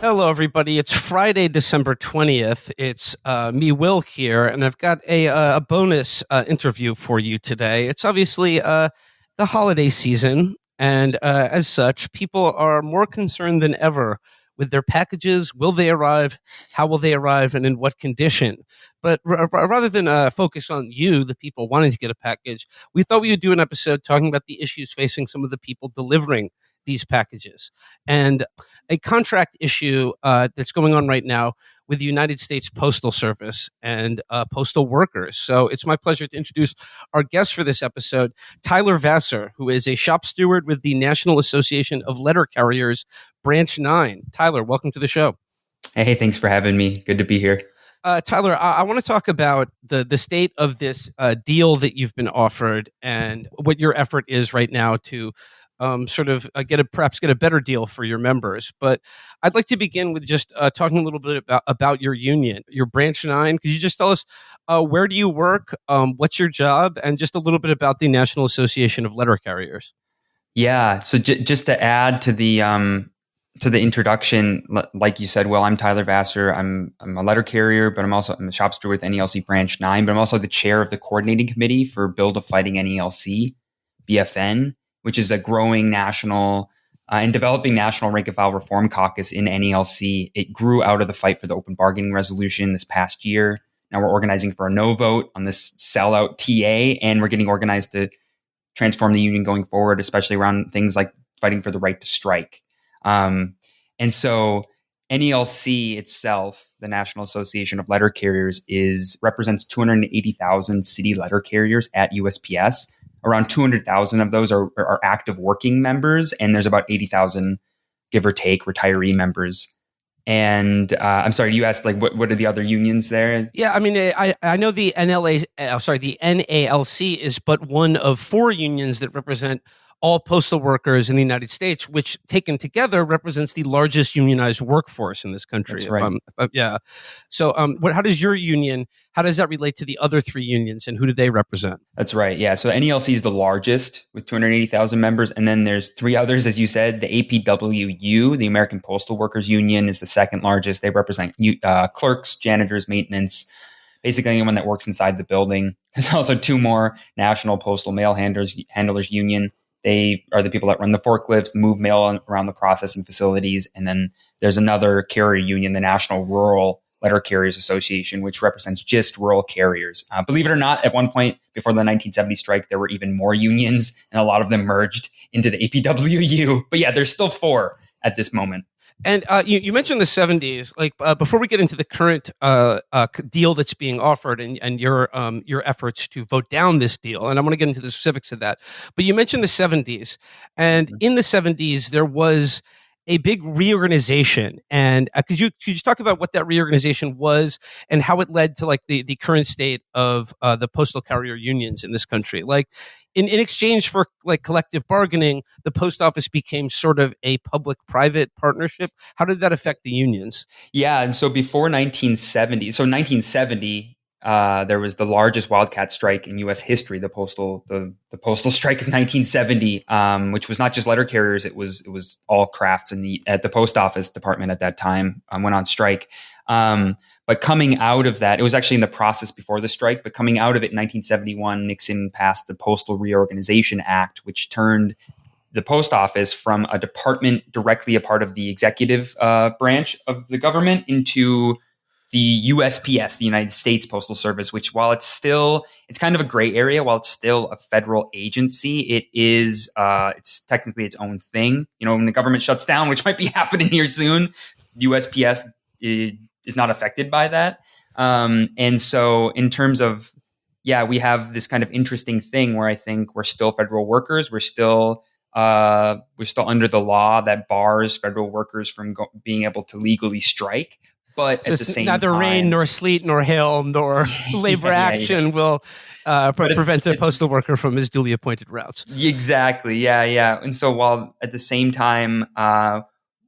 Hello, everybody. It's Friday, December 20th. It's me, Will, here, and I've got a bonus interview for you today. It's obviously the holiday season, and as such, people are more concerned than ever with their packages. Will they arrive? How will they arrive? And in what condition? But rather than focus on you, the people wanting to get a package, we thought we would do an episode talking about the issues facing some of the people delivering these packages. And a contract issue that's going on right now with the United States Postal Service and postal workers. So it's my pleasure to introduce our guest for this episode, Tyler Vasseur, who is a shop steward with the National Association of Letter Carriers, Branch 9. Tyler, welcome to the show. Hey, thanks for having me. Good to be here. Tyler, I want to talk about the state of this deal that you've been offered and what your effort is right now to perhaps get a better deal for your members. But I'd like to begin with just talking a little bit about your union, your Branch 9. Could you just tell us where do you work, what's your job, and just a little bit about the National Association of Letter Carriers? Yeah. So just to add to the introduction, like you said, well, I'm Tyler Vasseur. I'm a letter carrier, but I'm a shop steward with NALC Branch 9, but I'm also the chair of the coordinating committee for Build a Fighting NALC, BFN, which is a growing national and developing national rank and file reform caucus in NALC. It grew out of the fight for the open bargaining resolution this past year. Now we're organizing for a no vote on this sellout TA, and we're getting organized to transform the union going forward, especially around things like fighting for the right to strike. And so NALC itself, the National Association of Letter Carriers, represents 280,000 city letter carriers at USPS. Around 200,000 of those are active working members, and there's about 80,000, give or take, retiree members. And I'm sorry, you asked what are the other unions there? Yeah, I mean, I know the the NALC is but one of four unions that represent all postal workers in the United States, which taken together represents the largest unionized workforce in this country. That's right. Yeah. So how does your union, how does that relate to the other three unions, and who do they represent? That's right. Yeah. So NALC is the largest with 280,000 members. And then there's three others, as you said. The APWU, the American Postal Workers Union, is the second largest. They represent clerks, janitors, maintenance, basically anyone that works inside the building. There's also two more, National Postal Mail Handlers Union. They are the people that run the forklifts, move mail around the processing facilities. And then there's another carrier union, the National Rural Letter Carriers Association, which represents just rural carriers. Believe it or not, at one point before the 1970 strike, there were even more unions, and a lot of them merged into the APWU. But yeah, there's still four at this moment. And you mentioned the 70s. Before we get into the current deal that's being offered and your efforts to vote down this deal, and I want to get into the specifics of that. But you mentioned the 70s, and in the 70s there was a big reorganization. And could you talk about what that reorganization was and how it led to the current state of the postal carrier unions in this country? In exchange for collective bargaining, the post office became sort of a public-private partnership. How did that affect the unions? Yeah, and so before 1970, there was the largest wildcat strike in U.S. history, the postal strike of 1970, which was not just letter carriers; it was all crafts at the post office department at that time went on strike. But coming out of that, it was actually in the process before the strike, but coming out of it in 1971, Nixon passed the Postal Reorganization Act, which turned the post office from a department directly a part of the executive branch of the government into the USPS, the United States Postal Service, which while it's kind of a gray area, while it's still a federal agency, it's technically its own thing. You know, when the government shuts down, which might be happening here soon, USPS is not affected by that. And so in terms of, we have this kind of interesting thing where I think we're still federal workers. We're still under the law that bars federal workers from being able to legally strike. But so at the same neither time, rain nor sleet nor hail nor labor action will prevent a postal worker from his duly appointed routes. Exactly. Yeah. And so while at the same time,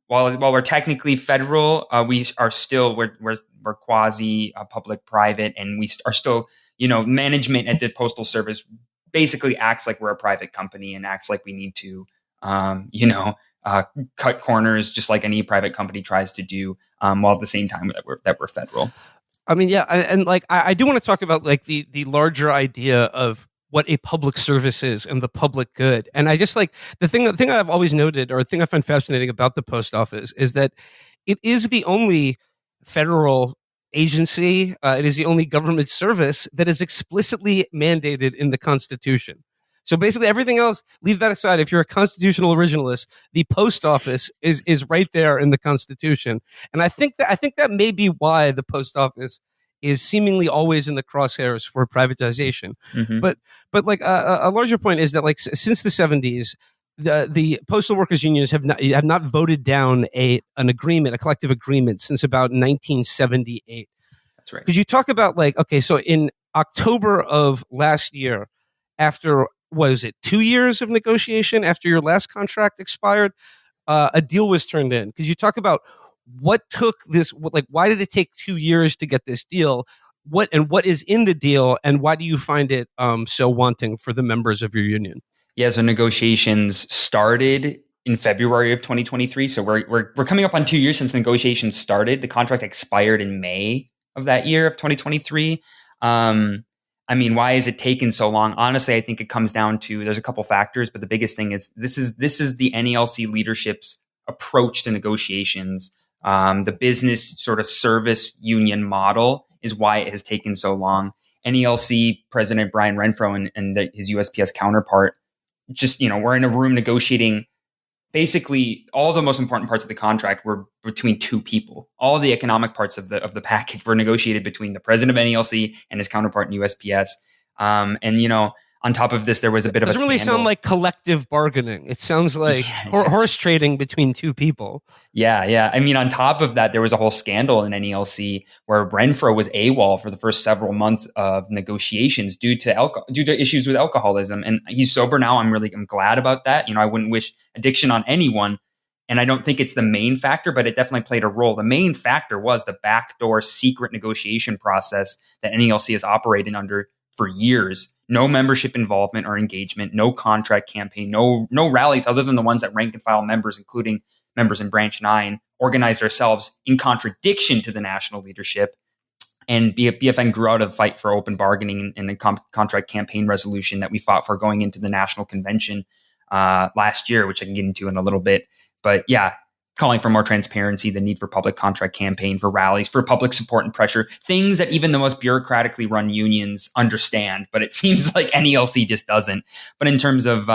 while we're technically federal, we are still we're quasi public private, and we are still, management at the Postal Service basically acts like we're a private company and acts like we need to cut corners just like any private company tries to do, while at the same time that we're federal. I mean, yeah, and like I do want to talk about like the larger idea of what a public service is and the public good. And I just like the thing I've always noted, or the thing I find fascinating about the post office, is that it is the only federal agency, it is the only government service that is explicitly mandated in the Constitution. So basically, everything else, leave that aside. If you're a constitutional originalist, the post office is right there in the Constitution, and I think that may be why the post office is seemingly always in the crosshairs for privatization. Mm-hmm. But like a larger point is that like since the 70s, the postal workers unions have not voted down a collective agreement since about 1978. That's right. Could you talk about like, okay, so in October of last year, after, was it 2 years of negotiation after your last contract expired, a deal was turned in. Could you talk about what took this, like, why did it take 2 years to get this deal? What is in the deal, and why do you find it so wanting for the members of your union? Yeah, so negotiations started in February of 2023. So we're coming up on 2 years since negotiations started. The contract expired in May of that year of 2023. I mean, why is it taking so long? Honestly, I think it comes down to, there's a couple factors, but the biggest thing is this is the NALC leadership's approach to negotiations. The business sort of service union model is why it has taken so long. NALC President Brian Renfro and his USPS counterpart, just, we're in a room negotiating. Basically, all the most important parts of the contract were between two people. All the economic parts of the package were negotiated between the president of NALC and his counterpart in USPS. On top of this, there was a bit of a scandal. It doesn't really sound like collective bargaining. It sounds like horse trading between two people. Yeah. I mean, on top of that, there was a whole scandal in NALC where Renfro was AWOL for the first several months of negotiations due to issues with alcoholism. And he's sober now. I'm glad about that. I wouldn't wish addiction on anyone. And I don't think it's the main factor, but it definitely played a role. The main factor was the backdoor secret negotiation process that NALC has operated under for years. No membership involvement or engagement, no contract campaign, no rallies other than the ones that rank and file members, including members in Branch 9, organized ourselves in contradiction to the national leadership. And BFN grew out of a fight for open bargaining and a contract campaign resolution that we fought for going into the national convention last year, which I can get into in a little bit. But yeah, calling for more transparency, the need for public contract campaign, for rallies, for public support and pressure, things that even the most bureaucratically run unions understand, but it seems like NALC just doesn't. But in terms of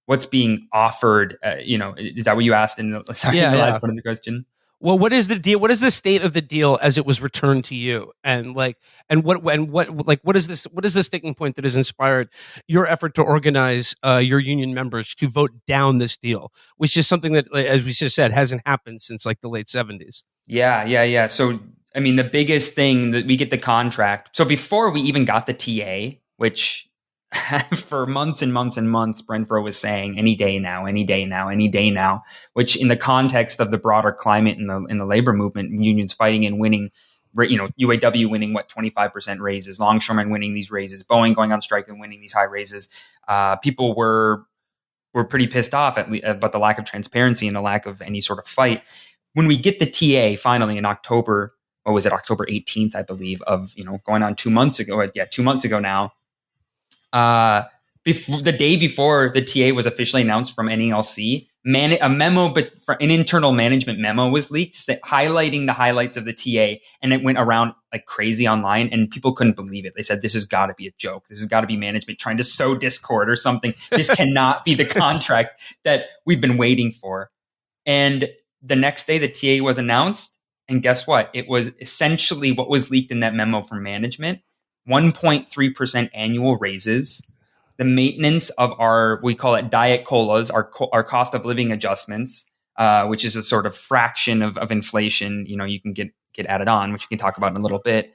what's being offered, is that what you asked in the last part of the question? Well, what is the deal? What is the state of the deal as it was returned to you? And what is this? What is the sticking point that has inspired your effort to organize your union members to vote down this deal, which is something that, as we just said, hasn't happened since like the late 70s? Yeah. So, I mean, the biggest thing that we get the contract. So before we even got the TA, which for months and months and months, Renfro was saying any day now, which in the context of the broader climate in the labor movement, unions fighting and winning, UAW winning 25% raises, longshoremen winning these raises, Boeing going on strike and winning these high raises. People were pretty pissed off about the lack of transparency and the lack of any sort of fight. When we get the TA finally in October, what was it, October 18th, I believe, of going on 2 months ago. Yeah, 2 months ago now. Before the day before the TA was officially announced from NALC, an internal management memo was leaked highlighting the highlights of the TA, and it went around like crazy online, and people couldn't believe it. They said, "This has got to be a joke. This has got to be management trying to sow discord or something. This cannot be the contract that we've been waiting for." And the next day, the TA was announced, and guess what? It was essentially what was leaked in that memo from management. 1.3% annual raises, the maintenance of we call it diet colas, our cost of living adjustments, which is a sort of fraction of inflation. You can get added on, which we can talk about in a little bit.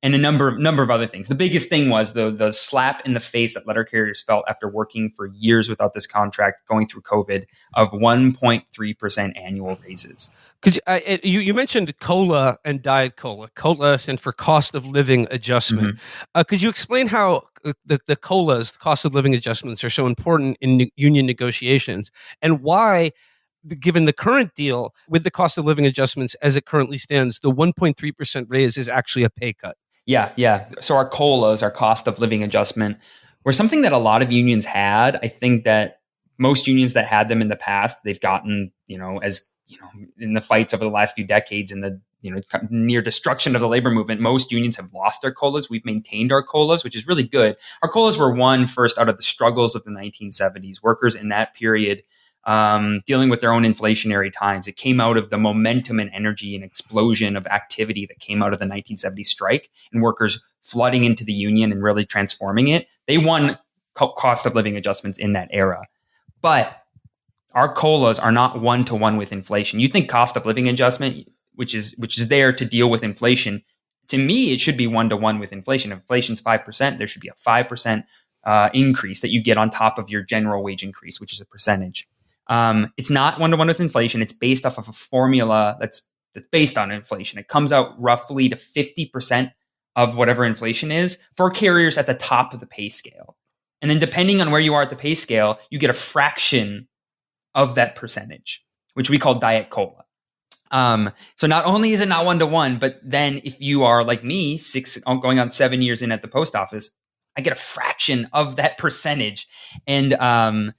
and a number of other things. The biggest thing was the slap in the face that letter carriers felt after working for years without this contract, going through COVID, of 1.3% annual raises. Could you mentioned COLA and Diet Cola. COLA stands for cost of living adjustment. Could you explain how the COLAs, cost of living adjustments, are so important in union negotiations, and why, given the current deal with the cost of living adjustments as it currently stands, the 1.3% raise is actually a pay cut? Yeah. So our COLAs, our cost of living adjustment, were something that a lot of unions had. I think that most unions that had them in the past, they've gotten, in the fights over the last few decades and the, near destruction of the labor movement, most unions have lost their COLAs. We've maintained our COLAs, which is really good. Our COLAs were won first out of the struggles of the 1970s. Workers in that period, dealing with their own inflationary times. It came out of the momentum and energy and explosion of activity that came out of the 1970 strike and workers flooding into the union and really transforming it. They won cost of living adjustments in that era. But our COLAs are not one-to-one with inflation. You think cost of living adjustment, which is there to deal with inflation. To me, it should be one-to-one with inflation. If inflation's 5%, there should be a 5% increase that you get on top of your general wage increase, which is a percentage. It's not one-to-one with inflation. It's based off of a formula that's based on inflation. It comes out roughly to 50% of whatever inflation is for carriers at the top of the pay scale. And then depending on where you are at the pay scale, you get a fraction of that percentage, which we call Diet Cola. So not only is it not one-to-one, but then if you are like me, going on 7 years in at the post office, I get a fraction of that percentage. And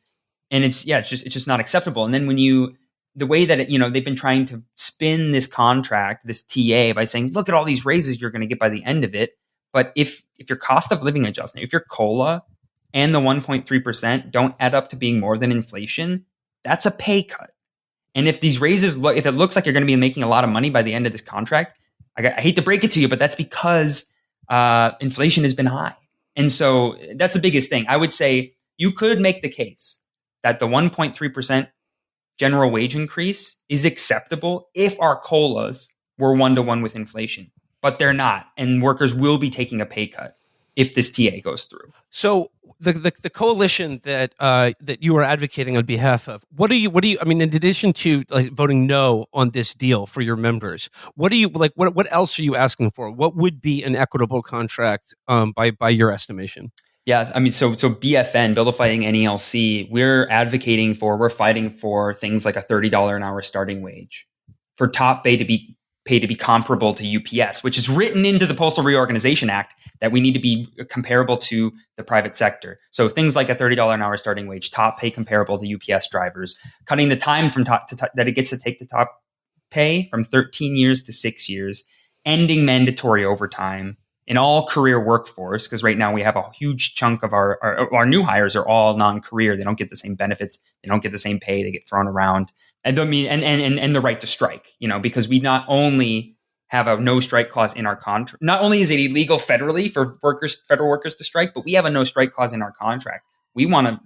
it's just not acceptable. And then the way that they've been trying to spin this contract, this TA, by saying, look at all these raises you're going to get by the end of it. But if your cost of living adjustment, if your COLA and the 1.3% don't add up to being more than inflation, that's a pay cut. And if these raises if it looks like you're going to be making a lot of money by the end of this contract, I hate to break it to you, but that's because inflation has been high. And so that's the biggest thing. I would say you could make the case that the 1.3% general wage increase is acceptable if our COLAs were one-to-one with inflation, but they're not. And workers will be taking a pay cut if this TA goes through. So the coalition that you are advocating on behalf of, what do you, I mean, in addition to voting no on this deal for your members, what else are you asking for? What would be an equitable contract by your estimation? Yes, I mean, so BFN, Bill of Fighting NALC, we're fighting for things like a $30 an hour starting wage, for top pay to be comparable to UPS, which is written into the Postal Reorganization Act that we need to be comparable to the private sector. So things like a $30 an hour starting wage, top pay comparable to UPS drivers, cutting the time from top to that it gets to take the top pay from 13 years to 6 years, ending mandatory overtime in all career workforce, because right now we have a huge chunk of our new hires are all non-career. They don't get the same benefits. They don't get the same pay. They get thrown around. And the right to strike, because we not only have a no strike clause in our contract, not only is it illegal federally for federal workers to strike, but we have a no strike clause in our contract. We want to,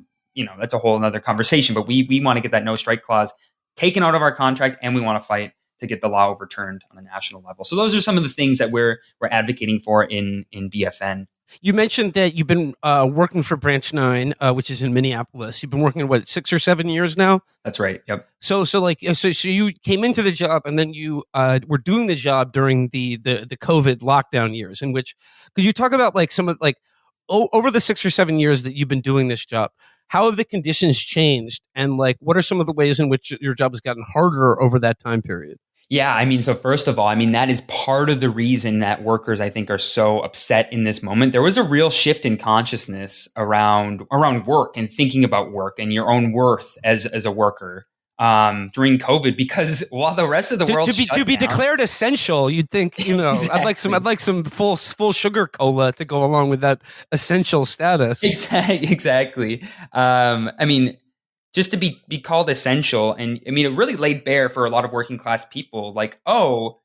that's a whole other conversation, but we want to get that no strike clause taken out of our contract, and we want to fight to get the law overturned on a national level. So those are some of the things that we're advocating for in BFN. You mentioned that you've been working for Branch 9, which is in Minneapolis. You've been working, 6 or 7 years now? That's right. Yep. So you came into the job, and then you were doing the job during the COVID lockdown years. In which, could you talk about over the 6 or 7 years that you've been doing this job, how have the conditions changed, and what are some of the ways in which your job has gotten harder over that time period? Yeah, I mean, so first of all, that is part of the reason that workers, I think, are so upset in this moment. There was a real shift in consciousness around work and thinking about work and your own worth as a worker during COVID, because while the rest of the world to be declared essential, you'd think, Exactly. I'd like some full sugar cola to go along with that essential status. Exactly. Just to be called essential. And it really laid bare for a lot of working class people, the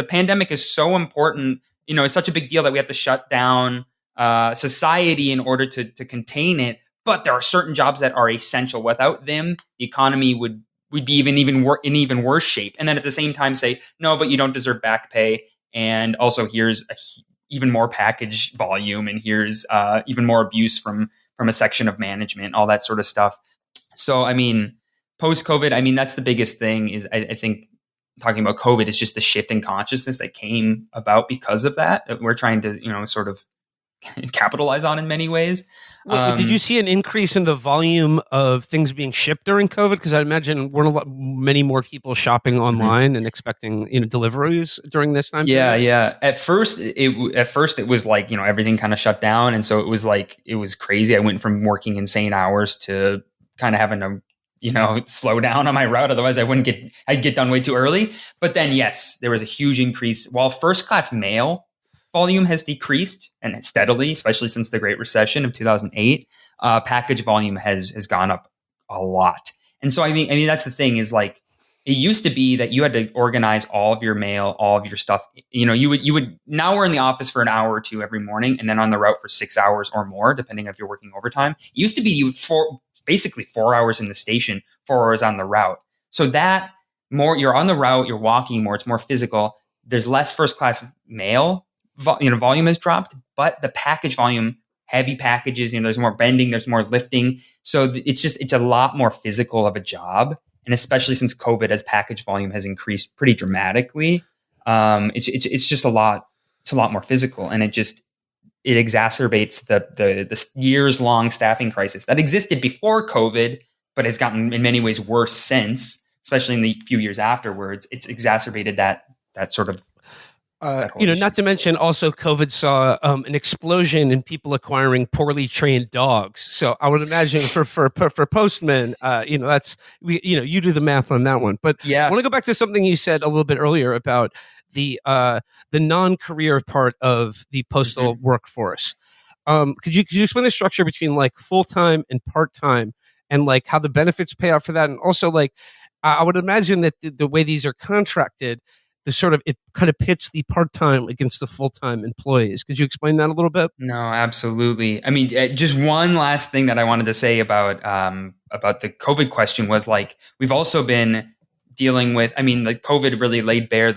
pandemic is so important, it's such a big deal that we have to shut down society in order to contain it. But there are certain jobs that are essential. Without them, the economy would be in even worse shape. And then at the same time say, no, but you don't deserve back pay. And also here's even more package volume, and here's even more abuse from a section of management, all that sort of stuff. So, I mean, post-COVID, I mean, that's the biggest thing is I think talking about COVID is just the shift in consciousness that came about because of that we're trying to, sort of capitalize on in many ways. Did you see an increase in the volume of things being shipped during COVID? Because I imagine many more people shopping online and expecting deliveries during this time period. Yeah. At first it was like everything kind of shut down, and so it was crazy. I went from working insane hours to kind of having to slow down on my route. Otherwise, I'd get done way too early. But then, yes, there was a huge increase. While first class mail volume has decreased and steadily, especially since the Great Recession of 2008, package volume has gone up a lot. And so I mean that's the thing is like it used to be that you had to organize all of your mail, all of your stuff. You would now we're in the office for an hour or two every morning, and then on the route for 6 hours or more, depending if you're working overtime. It used to be basically 4 hours in the station, 4 hours on the route. So that more you're on the route, you're walking more, it's more physical. There's less first class mail. Volume has dropped, but the package volume, heavy packages, there's more bending, there's more lifting. So it's a lot more physical of a job. And especially since COVID, as package volume has increased pretty dramatically, it's just a lot more physical. And it exacerbates the years long staffing crisis that existed before COVID, but has gotten in many ways worse since, especially in the few years afterwards. It's exacerbated that sort of, not to mention also COVID saw an explosion in people acquiring poorly trained dogs. So I would imagine for Postman, that's you do the math on that one. But yeah, I want to go back to something you said a little bit earlier about the non-career part of the postal workforce. Could you explain the structure between like full-time and part-time, and like how the benefits pay out for that, and also like I would imagine that the way these are contracted, it kind of pits the part-time against the full-time employees. Could you explain that a little bit? No, absolutely. I mean, just one last thing that I wanted to say about the COVID question was like, we've also been dealing with, like COVID really laid bare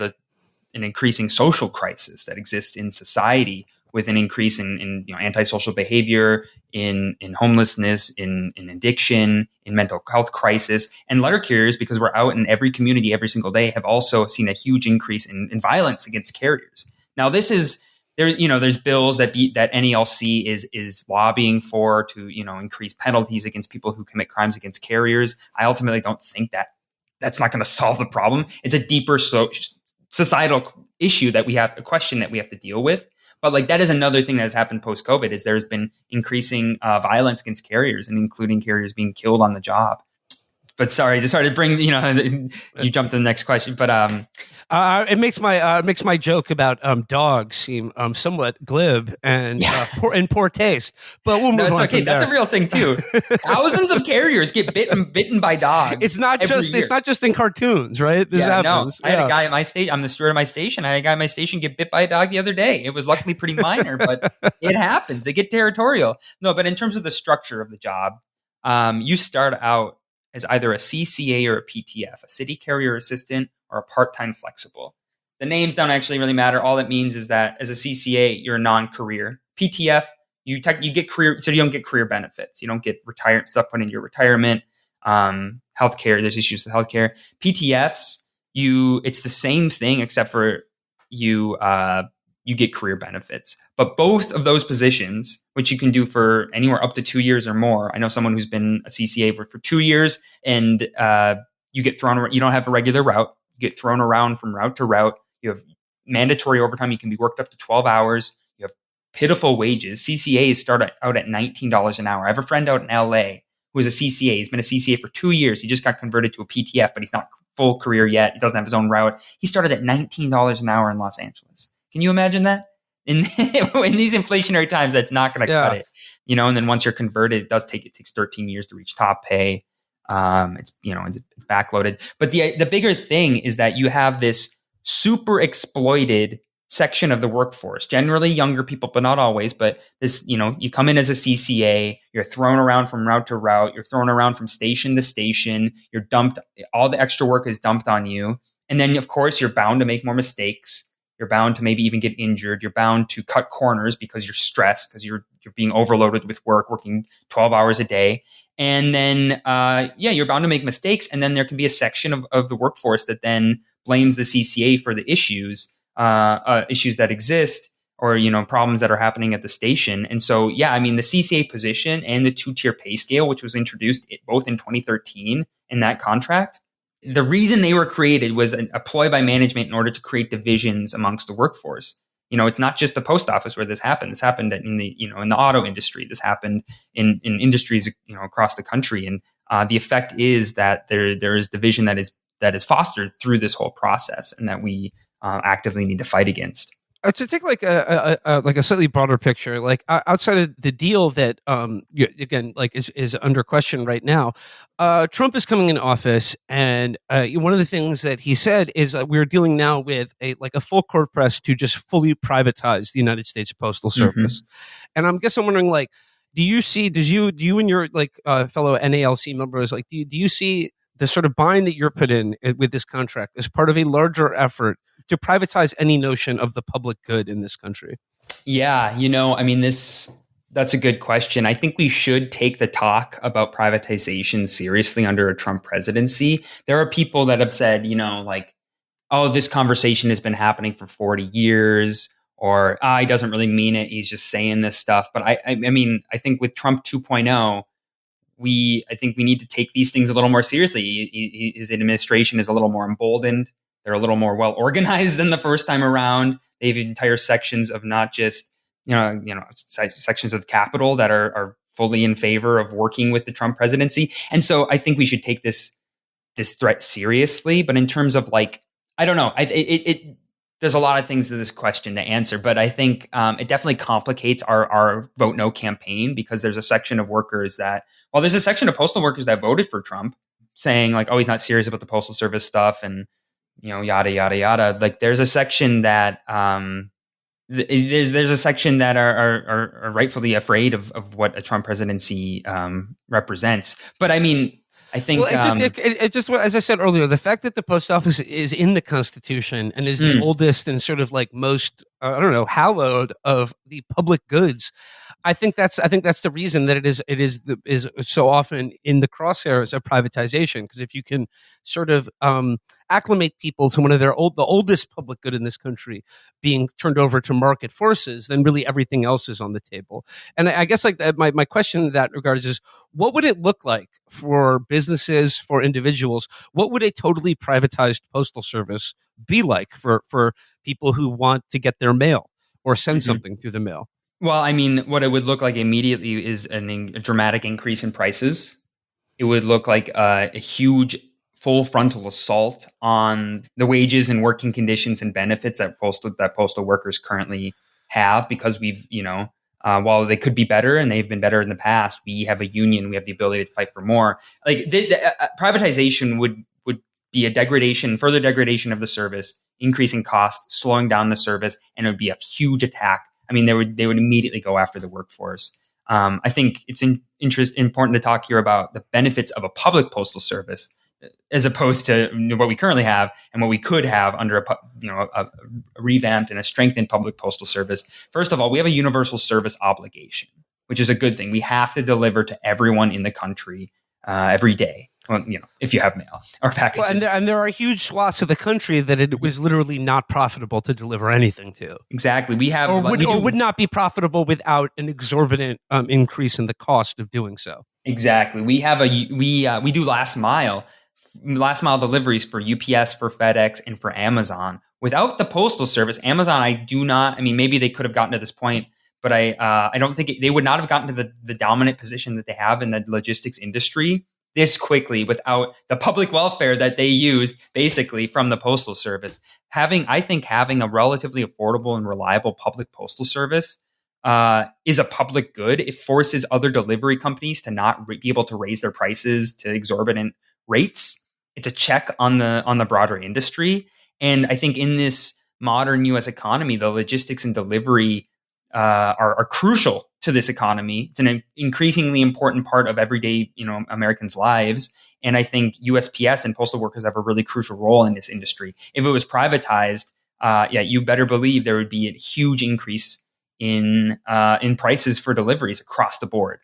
an increasing social crisis that exists in society, with an increase in antisocial behavior, in homelessness, in addiction, in mental health crisis. And letter carriers, because we're out in every community every single day, have also seen a huge increase in violence against carriers. Now, this is there's bills that NALC is lobbying for to increase penalties against people who commit crimes against carriers. I ultimately don't think that's not going to solve the problem. It's a deeper societal issue a question that we have to deal with. But like that is another thing that has happened post-COVID is there's been increasing violence against carriers, and including carriers being killed on the job. But sorry to bring you jump to the next question. But it makes my joke about dogs seem somewhat glib and poor taste. But we'll move on. Okay. That's a real thing too. Thousands of carriers get bitten by dogs. It's not just in cartoons, right? This happens. No. I had a guy at my station. I'm the steward of my station. I had a guy at my station get bit by a dog the other day. It was luckily pretty minor, but it happens. They get territorial. No, but in terms of the structure of the job, you start out as either a CCA or a PTF, a city carrier assistant, or a part-time flexible. The names don't actually really matter. All that means is that as a CCA, you're a non-career. PTF, you get career, so you don't get career benefits. You don't get stuff put into your retirement, healthcare. There's issues with healthcare. PTFs, it's the same thing except for you get career benefits. But both of those positions, which you can do for anywhere up to 2 years or more. I know someone who's been a CCA for 2 years, and you get thrown around. You don't have a regular route. You get thrown around from route to route. You have mandatory overtime. You can be worked up to 12 hours. You have pitiful wages. CCAs start out at $19 an hour. I have a friend out in LA who is a CCA. He's been a CCA for 2 years. He just got converted to a PTF, but he's not full career yet. He doesn't have his own route. He started at $19 an hour in Los Angeles. Can you imagine that? In these inflationary times, that's not going to cut it. And then once you're converted, it takes 13 years to reach top pay. It's backloaded. But the bigger thing is that you have this super exploited section of the workforce, generally younger people, but not always. But this, you come in as a CCA, you're thrown around from route to route, you're thrown around from station to station, you're dumped, all the extra work is dumped on you. And then of course you're bound to make more mistakes. You're bound to maybe even get injured. You're bound to cut corners because you're stressed, because you're being overloaded with work, working 12 hours a day. And then, you're bound to make mistakes. And then there can be a section of the workforce that then blames the CCA for the issues that exist, or, problems that are happening at the station. And so, the CCA position and the two-tier pay scale, which was introduced both in 2013 in that contract, the reason they were created was a ploy by management in order to create divisions amongst the workforce. It's not just the post office where this happened. This happened in the auto industry. This happened in industries, across the country. And the effect is that there is division that is fostered through this whole process, and that we actively need to fight against. To take like a slightly broader picture, like outside of the deal that again is under question right now, Trump is coming in office, and one of the things that he said is we're dealing now with a full court press to just fully privatize the United States Postal Service. And I'm wondering, do you and your fellow NALC members, do you see the sort of bind that you're put in with this contract as part of a larger effort to privatize any notion of the public good in this country? Yeah, that's a good question. I think we should take the talk about privatization seriously under a Trump presidency. There are people that have said, oh, this conversation has been happening for 40 years, or he doesn't really mean it. He's just saying this stuff. But I think with Trump 2.0, I think we need to take these things a little more seriously. His administration is a little more emboldened. They're a little more well organized than the first time around. They have entire sections of not just sections of the Capitol that are fully in favor of working with the Trump presidency. And so I think we should take this threat seriously. But in terms of I don't know, there's a lot of things to this question to answer. But I think it definitely complicates our vote no campaign, because there's a section of workers there's a section of postal workers that voted for Trump, saying he's not serious about the Postal Service stuff, and yada yada yada. There's a section that there's a section that are rightfully afraid of what a Trump presidency represents. But I think it just as I said earlier, the fact that the post office is in the Constitution and is the oldest and sort of most hallowed of the public goods. I think that's the reason that it is so often in the crosshairs of privatization, because if you can sort of acclimate people to one of the oldest public good in this country being turned over to market forces, then really everything else is on the table. And I guess my question in that regards is, what would it look like for businesses, for individuals? What would a totally privatized postal service be like for people who want to get their mail or send something through the mail? Well, what it would look like immediately is a dramatic increase in prices. It would look like a huge full frontal assault on the wages and working conditions and benefits that postal workers currently have, because we've, while they could be better and they've been better in the past, we have a union, we have the ability to fight for more. Privatization would be a further degradation of the service, increasing cost, slowing down the service, and it would be a huge attack. They would immediately go after the workforce. I think it's important to talk here about the benefits of a public postal service, as opposed to what we currently have and what we could have under a revamped and a strengthened public postal service. First of all, we have a universal service obligation, which is a good thing. We have to deliver to everyone in the country every day. Well, if you have mail or packages. Well, and there are huge swaths of the country that it was literally not profitable to deliver anything to. Exactly. We have, or would not be profitable without an exorbitant increase in the cost of doing so. Exactly. We have we do last mile deliveries for UPS, for FedEx, and for Amazon. Without the Postal Service, Amazon, maybe they could have gotten to this point, but I don't think they would not have gotten to the dominant position that they have in the logistics industry this quickly without the public welfare that they use basically from the Postal Service. Having a relatively affordable and reliable public postal service is a public good. It forces other delivery companies to not be able to raise their prices to exorbitant rates. It's a check on the broader industry. And I think in this modern U.S. economy, the logistics and delivery are crucial to this economy. It's an increasingly important part of everyday, Americans' lives. And I think USPS and postal workers have a really crucial role in this industry. If it was privatized, yeah, you better believe there would be a huge increase in prices for deliveries across the board.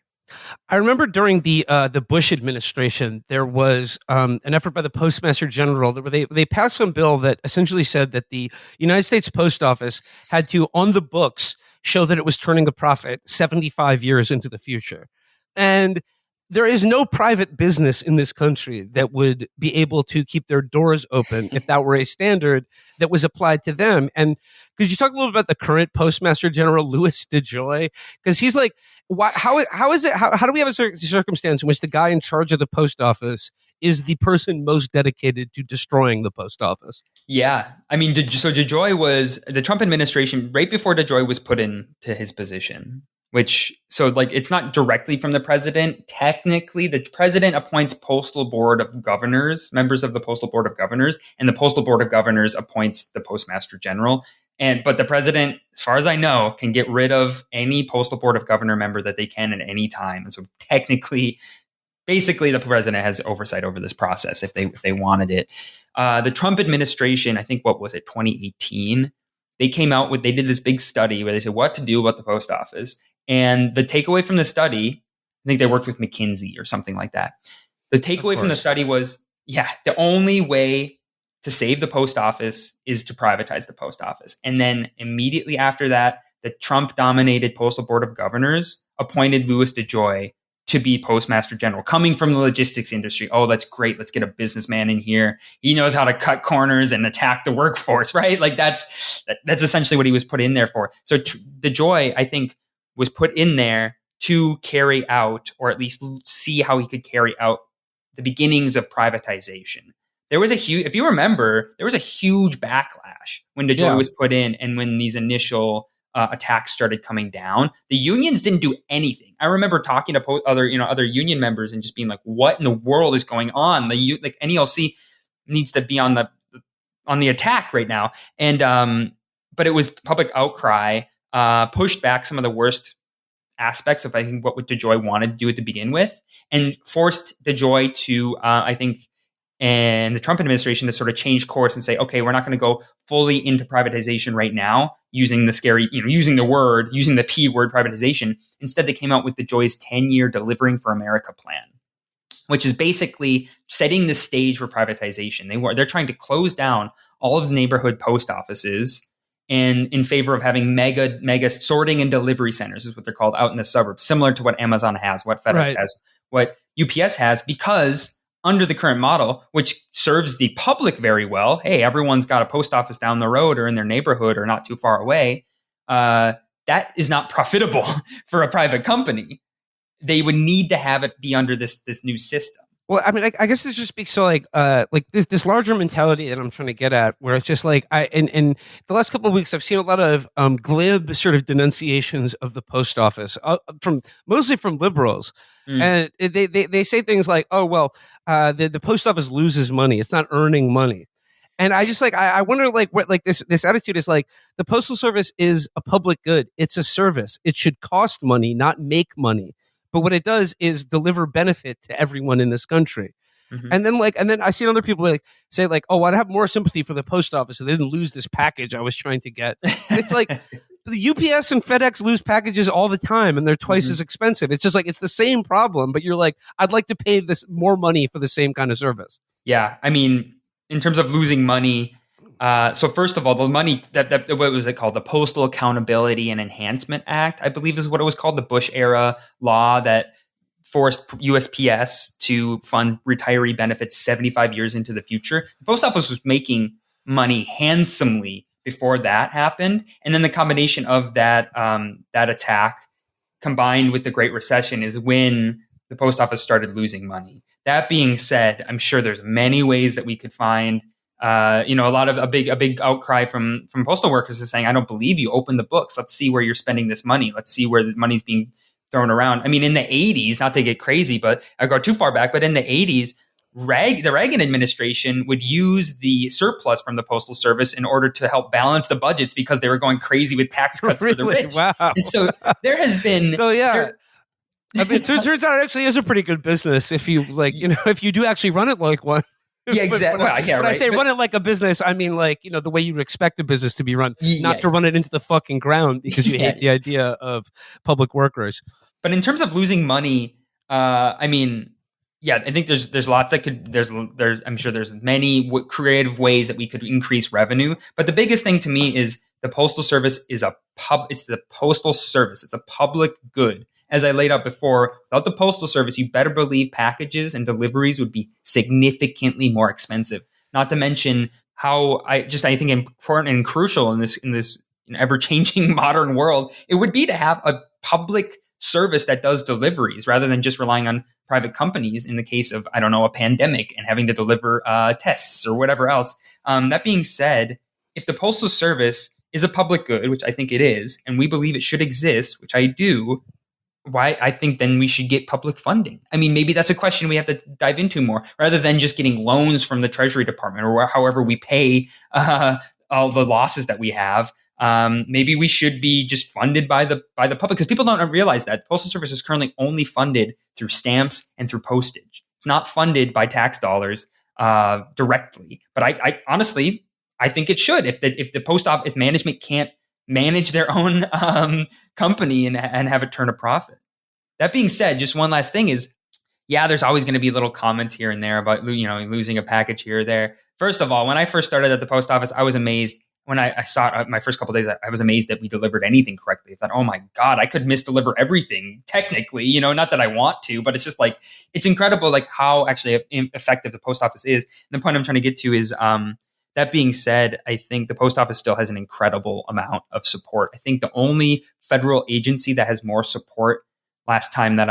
I remember during the Bush administration, there was an effort by the Postmaster General where they passed some bill that essentially said that the United States Post Office had to, on the books, show that it was turning a profit 75 years into the future. And there is no private business in this country that would be able to keep their doors open if that were a standard that was applied to them. And could you talk a little bit about the current Postmaster General, Louis DeJoy? Because he's like, how is it? How do we have a circumstance in which the guy in charge of the post office is the person most dedicated to destroying the post office? Yeah. I mean, so DeJoy was the Trump administration right before DeJoy was put into his position, which, so like, it's not directly from the president. Technically, the president appoints Postal Board of Governors, members of the Postal Board of Governors, and the Postal Board of Governors appoints the Postmaster General. But the president, as far as I know, can get rid of any Postal Board of Governor member that they can at any time. And so basically, the president has oversight over this process if they wanted it. The Trump administration, I think, what was it, 2018? They did this big study where they said what to do about the post office. And the takeaway from the study, I think they worked with McKinsey or something like that. The takeaway from the study was, the only way to save the post office is to privatize the post office. And then immediately after that, the Trump-dominated Postal Board of Governors appointed Louis DeJoy to be Postmaster General, coming from the logistics industry. Oh, that's great. Let's get a businessman in here. He knows how to cut corners and attack the workforce, right? Like that's essentially what he was put in there for. So DeJoy, I think, was put in there to carry out, or at least see how he could carry out the beginnings of privatization. If you remember, there was a huge backlash when DeJoy was put in, and when these initial attacks started coming down. The unions didn't do anything. I remember talking to other union members and just being like, "What in the world is going on?" Like NALC needs to be on the attack right now. And but it was public outcry, pushed back some of the worst aspects of, I think, what DeJoy wanted to do to begin with, and forced DeJoy to, I think, and the Trump administration to sort of change course and say, okay, we're not going to go fully into privatization right now, using the P word, privatization. Instead, they came out with DeJoy's 10-year Delivering for America plan, which is basically setting the stage for privatization. They're trying to close down all of the neighborhood post offices and in favor of having mega sorting and delivery centers, is what they're called, out in the suburbs, similar to what Amazon has, what FedEx has, what UPS has, because under the current model, which serves the public very well, hey, everyone's got a post office down the road or in their neighborhood or not too far away, that is not profitable for a private company. They would need to have it be under this new system. Well, I mean, I guess this just speaks to like this larger mentality that I'm trying to get at, where it's just like in the last couple of weeks, I've seen a lot of glib sort of denunciations of the post office mostly from liberals, and they say things like, "Oh, well, the post office loses money; it's not earning money." And I just I wonder what this attitude is like. The Postal Service is a public good; it's a service. It should cost money, not make money. But what it does is deliver benefit to everyone in this country. Mm-hmm. And then I see other people say, "Oh, I'd have more sympathy for the post office if they didn't lose this package I was trying to get." It's like the UPS and FedEx lose packages all the time, and they're twice as expensive. It's just it's the same problem, but you're like, I'd like to pay this more money for the same kind of service. Yeah, I mean, in terms of losing money. So first of all, the money that what was it called? The Postal Accountability and Enhancement Act, I believe, is what it was called. The Bush era law that forced USPS to fund retiree benefits 75 years into the future. The post office was making money handsomely before that happened, and then the combination of that attack combined with the Great Recession is when the post office started losing money. That being said, I'm sure there's many ways that we could find. A big outcry from postal workers is saying, I don't believe you. Open the books. Let's see where you're spending this money. Let's see where the money's being thrown around. I mean, in the 80s, not to get crazy, but I go too far back, but in the 80s, the Reagan administration would use the surplus from the Postal Service in order to help balance the budgets because they were going crazy with tax cuts for the rich. Wow. And so there has been... So, yeah. I mean, it turns out it actually is a pretty good business if you if you do actually run it like one. Yeah, exactly. Well, yeah, when I right. say run it like a business, I mean like, the way you would expect a business to be run, not Yeah, to run it into the fucking ground because you yeah. hate the idea of public workers. But in terms of losing money, I mean, yeah, I think there's lots that could there's I'm sure there's many creative ways that we could increase revenue. But the biggest thing to me is the postal service is it's the postal service. It's a public good. As I laid out before, without the postal service, you better believe packages and deliveries would be significantly more expensive. Not to mention how I think important and crucial in this ever changing modern world it would be to have a public service that does deliveries rather than just relying on private companies in the case of, I don't know, a pandemic and having to deliver tests or whatever else. That being said, if the Postal Service is a public good, which I think it is, and we believe it should exist, which I do, why I think then we should get public funding. I mean, maybe that's a question we have to dive into more rather than just getting loans from the Treasury Department or however we pay all the losses that we have. Maybe we should be just funded by the public because people don't realize that the Postal Service is currently only funded through stamps and through postage. It's not funded by tax dollars directly. But I honestly, I think it should. If the if management can't manage their own company and have it turn a profit. That being said, just one last thing is, yeah, there's always going to be little comments here and there about losing a package here or there. First of all, when I first started at the post office, I was amazed. When I saw it my first couple of days, I was amazed that we delivered anything correctly. I thought, oh my God, I could misdeliver everything technically, not that I want to, but it's just like, it's incredible like how actually effective the post office is. And the point I'm trying to get to is, that being said, I think the post office still has an incredible amount of support. I think the only federal agency that has more support last poll that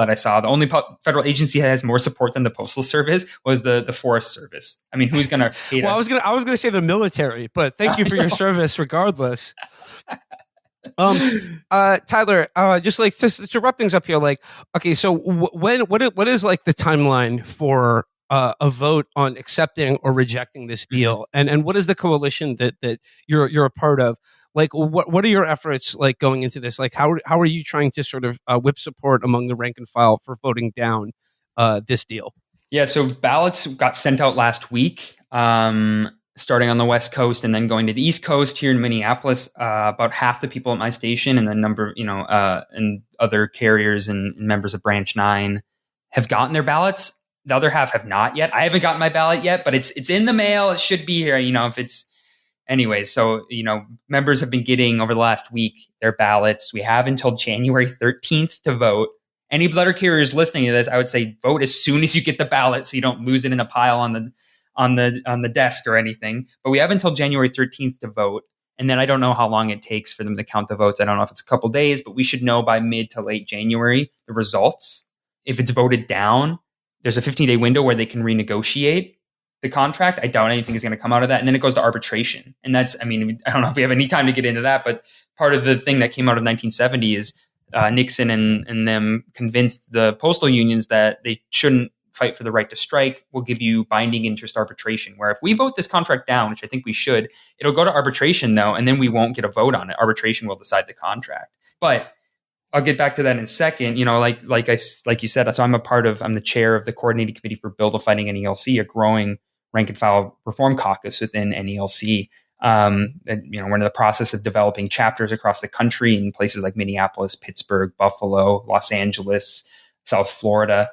I saw, the only federal agency that has more support than the Postal Service was the Forest Service. I mean, who's going to hate Well, us? I was gonna say the military, but thank you for your service regardless. Tyler, just like to wrap things up here, like, okay, so what is like the timeline for a vote on accepting or rejecting this deal, and what is the coalition that you're a part of? Like, what are your efforts like going into this? Like, how are you trying to sort of whip support among the rank and file for voting down this deal? Yeah, so ballots got sent out last week, starting on the West Coast and then going to the East Coast here in Minneapolis. About half the people at my station and the number, and other carriers and members of Branch 9 have gotten their ballots. The other half have not yet. I haven't gotten my ballot yet, but it's in the mail. It should be here, if it's... Anyways, so, members have been getting over the last week their ballots. We have until January 13th to vote. Any letter carriers listening to this, I would say vote as soon as you get the ballot so you don't lose it in a pile on the desk or anything. But we have until January 13th to vote. And then I don't know how long it takes for them to count the votes. I don't know if it's a couple days, but we should know by mid to late January the results. If it's voted down, there's a 15-day window where they can renegotiate the contract. I doubt anything is going to come out of that. And then it goes to arbitration. And that's, I don't know if we have any time to get into that, but part of the thing that came out of 1970 is Nixon and them convinced the postal unions that they shouldn't fight for the right to strike. We'll give you binding interest arbitration, where if we vote this contract down, which I think we should, it'll go to arbitration though, and then we won't get a vote on it. Arbitration will decide the contract. But I'll get back to that in a second. Like you said, so I'm the chair of the coordinating committee for Bill to Fighting NALC, a growing rank and file reform caucus within NALC. And, we're in the process of developing chapters across the country in places like Minneapolis, Pittsburgh, Buffalo, Los Angeles, South Florida,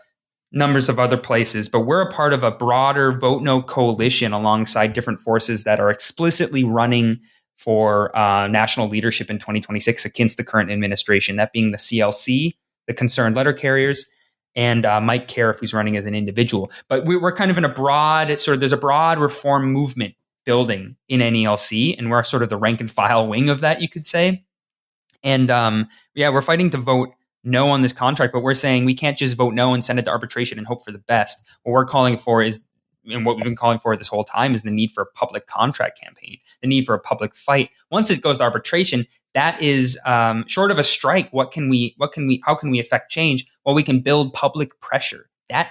numbers of other places. But we're a part of a broader Vote No coalition alongside different forces that are explicitly running for national leadership in 2026 against the current administration, that being the CLC, the Concerned Letter Carriers, and Mike Cariff, who's running as an individual. But we're kind of in there's a broad reform movement building in NALC, and we're sort of the rank and file wing of that, you could say. And we're fighting to vote no on this contract, but we're saying we can't just vote no and send it to arbitration and hope for the best. What we're calling for is, and what we've been calling for this whole time, is the need for a public contract campaign, the need for a public fight. Once it goes to arbitration, that is short of a strike. How can we affect change? Well, we can build public pressure. That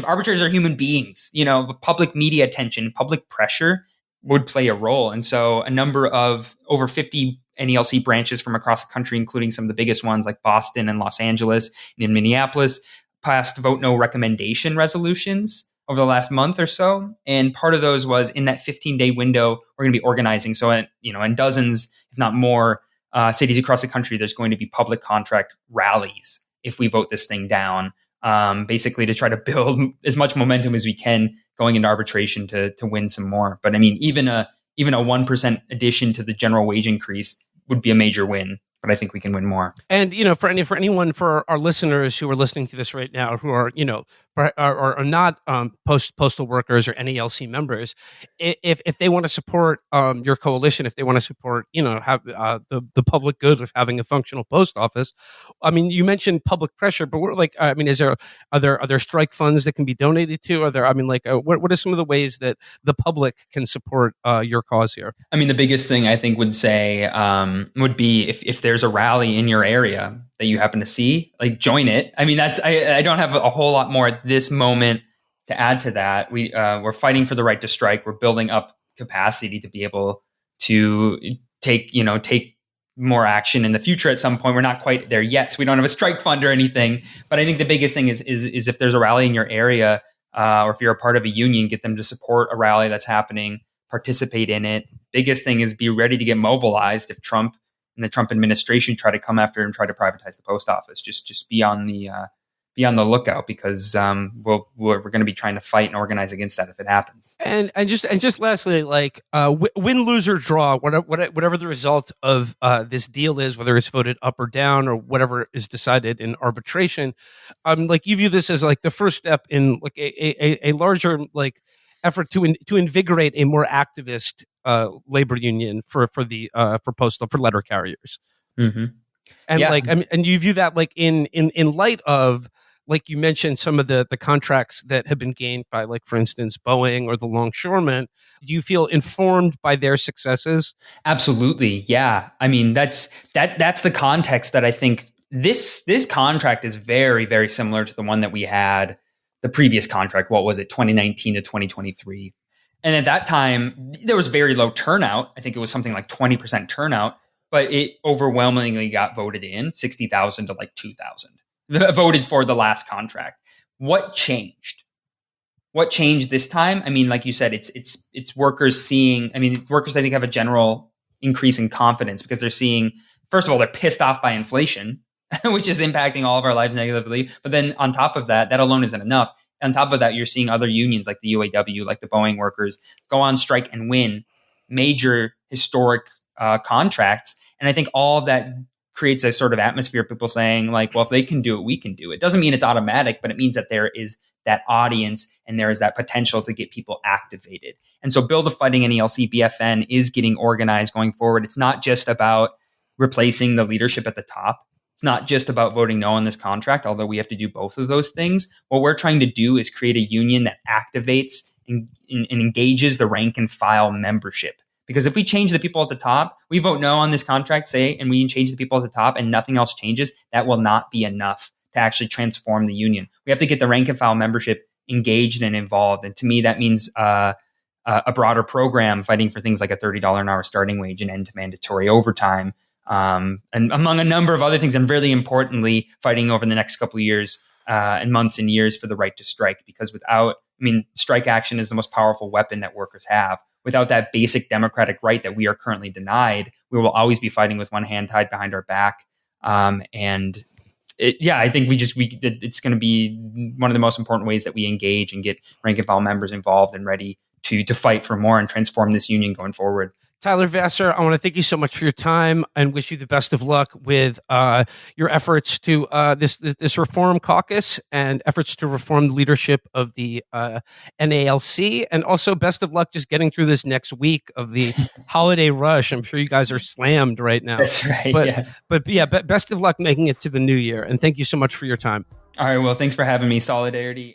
arbitrators are human beings. Public media attention, public pressure would play a role. And so a number of over 50 NALC branches from across the country, including some of the biggest ones like Boston and Los Angeles and in Minneapolis, passed vote no recommendation resolutions over the last month or so. And part of those was in that 15-day window, we're going to be organizing. So, in dozens, if not more, cities across the country, there's going to be public contract rallies if we vote this thing down, basically to try to build as much momentum as we can going into arbitration to win some more. But I mean, even a 1% addition to the general wage increase would be a major win. But I think we can win more. And for our listeners who are listening to this right now, who are are not postal workers or NALC members, if they want to support your coalition, if they want to support have the public good of having a functional post office, I mean, you mentioned public pressure, but are there strike funds that can be donated to? What are some of the ways that the public can support your cause here? I mean, the biggest thing I think would be if there's a rally in your area that you happen to see, like, join it. I mean, I don't have a whole lot more at this moment to add to that. We're fighting for the right to strike. We're building up capacity to be able to take more action in the future at some point. We're not quite there yet, so we don't have a strike fund or anything. But I think the biggest thing is if there's a rally in your area, or if you're a part of a union, get them to support a rally that's happening, participate in it. Biggest thing is be ready to get mobilized if Trump and the Trump administration try to come after and try to privatize the post office. Just be on the lookout, because we're going to be trying to fight and organize against that if it happens. And just lastly, win, lose, or draw, whatever the result of this deal is, whether it's voted up or down or whatever is decided in arbitration, you view this as the first step in a larger effort to invigorate a more activist labor union for letter carriers. Mm-hmm. And yeah. And you view that in light of, you mentioned, some of the contracts that have been gained by, for instance, Boeing or the longshoremen. Do you feel informed by their successes? Absolutely. Yeah. I mean, that's the context that I think this contract is very, very similar to the one that we had, the previous contract. What was it? 2019 to 2023. And at that time, there was very low turnout. I think it was something like 20% turnout, but it overwhelmingly got voted in, 60,000 to 2,000 voted for the last contract. What changed? What changed this time? I mean, like you said, it's workers seeing. I mean, workers, I think, have a general increase in confidence because they're seeing. First of all, they're pissed off by inflation, which is impacting all of our lives negatively. But then on top of that, that alone isn't enough. On top of that, you're seeing other unions like the UAW, like the Boeing workers, go on strike and win major historic contracts. And I think all of that creates a sort of atmosphere of people saying, well, if they can do it, we can do it. It doesn't mean it's automatic, but it means that there is that audience and there is that potential to get people activated. And so Build a Fighting NALC BFN is getting organized going forward. It's not just about replacing the leadership at the top. It's not just about voting no on this contract, although we have to do both of those things. What we're trying to do is create a union that activates and engages the rank and file membership. Because if we change the people at the top, we vote no on this contract, say, and we change the people at the top and nothing else changes, that will not be enough to actually transform the union. We have to get the rank and file membership engaged and involved. And to me, that means a broader program fighting for things like a $30 an hour starting wage and end to mandatory overtime, and among a number of other things, and really importantly, fighting over the next couple of years and months and years for the right to strike. Because strike action is the most powerful weapon that workers have. Without that basic democratic right that we are currently denied, we will always be fighting with one hand tied behind our back. I think it's going to be one of the most important ways that we engage and get rank and file members involved and ready to fight for more and transform this union going forward. Tyler Vasseur, I want to thank you so much for your time and wish you the best of luck with your efforts to this reform caucus and efforts to reform the leadership of the NALC, and also best of luck just getting through this next week of the holiday rush. I'm sure you guys are slammed right now. That's right. But best of luck making it to the new year, and thank you so much for your time. All right. Well, thanks for having me. Solidarity.